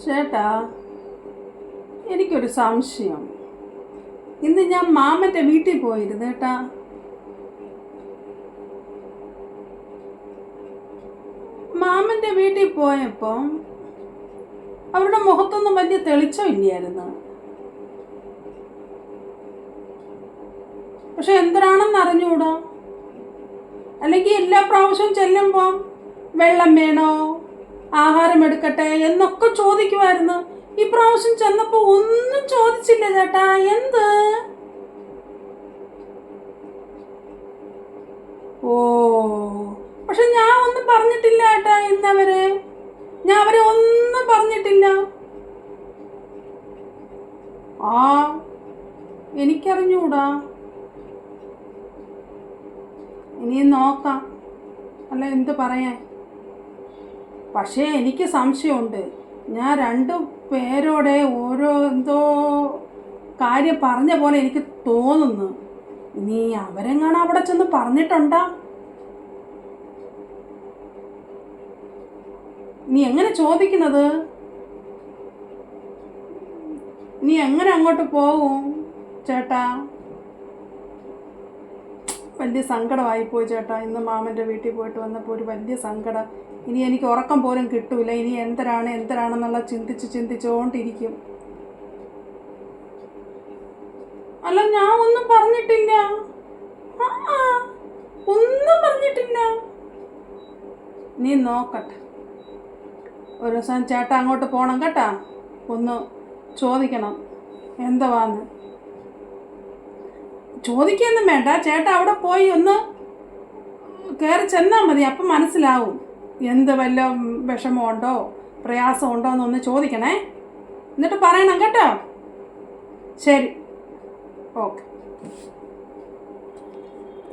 ചേട്ടാ, എനിക്കൊരു സംശയം. ഇന്ന് ഞാൻ മാമൻ്റെ വീട്ടിൽ പോയിരുന്നു ചേട്ടാ. മാമൻ്റെ വീട്ടിൽ പോയപ്പോൾ അവരുടെ മുഖത്തൊന്നും വലിയ തെളിച്ചമില്ലായിരുന്നു. പക്ഷെ എന്തിനാണെന്ന് അറിഞ്ഞുകൂടാ. അല്ലെങ്കിൽ എല്ലാ പ്രാവശ്യവും ചെല്ലുമ്പോൾ വെള്ളം വേണോ, ആഹാരം എടുക്കട്ടെ എന്നൊക്കെ ചോദിക്കുമായിരുന്നു. ഈ പ്രാവശ്യം ചെന്നപ്പോൾ ഒന്നും ചോദിച്ചില്ല ചേട്ടാ. എന്ത്? ഓ, പക്ഷെ ഞാൻ ഒന്നും പറഞ്ഞിട്ടില്ല ചേട്ടാ. ഇന്നവരെ ഞാൻ അവരെ ഒന്നും പറഞ്ഞിട്ടില്ല. ആ, എനിക്കറിഞ്ഞൂടാ. ഇനി നോക്കാം, അല്ല എന്ത് പറയാൻ. പക്ഷേ എനിക്ക് സംശയമുണ്ട്. ഞാൻ രണ്ടു പേരോടെ ഓരോ എന്തോ കാര്യം പറഞ്ഞ പോലെ എനിക്ക് തോന്നുന്നു. ഇനി അവരെങ്ങാനും അവിടെ ചെന്ന് പറഞ്ഞിട്ടുണ്ടാ? നീ എങ്ങനെ ചോദിക്കുന്നത്? നീ എങ്ങനെ അങ്ങോട്ട് പോകും ചേട്ടാ? വലിയ സങ്കടമായിപ്പോയി ചേട്ടാ. ഇന്ന് മാമൻ്റെ വീട്ടിൽ പോയിട്ട് വന്നപ്പോൾ ഒരു വലിയ സങ്കടം. ഇനി എനിക്ക് ഉറക്കം പോലും കിട്ടൂല. ഇനി എന്തരാണെന്നുള്ള ചിന്തിച്ചുകൊണ്ടിരിക്കും. അല്ല, ഞാൻ ഒന്നും പറഞ്ഞിട്ടില്ല. ഒന്നും പറഞ്ഞിട്ടില്ല. നീ നോക്കട്ടെ, ഒരു ദിവസം ചേട്ടാ അങ്ങോട്ട് പോകണം കേട്ടാ. ഒന്ന് ചോദിക്കണം എന്തുവാന്ന്. ചോദിക്കൊന്നും വേണ്ട ചേട്ടാ, അവിടെ പോയി ഒന്ന് കയറി ചെന്നാൽ മതി. അപ്പം മനസ്സിലാവും എന്ത് വല്ല വിഷമമുണ്ടോ പ്രയാസമുണ്ടോ എന്നൊന്ന് ചോദിക്കണേ. എന്നിട്ട് പറയണം കേട്ടോ. ശരി, ഓക്കെ.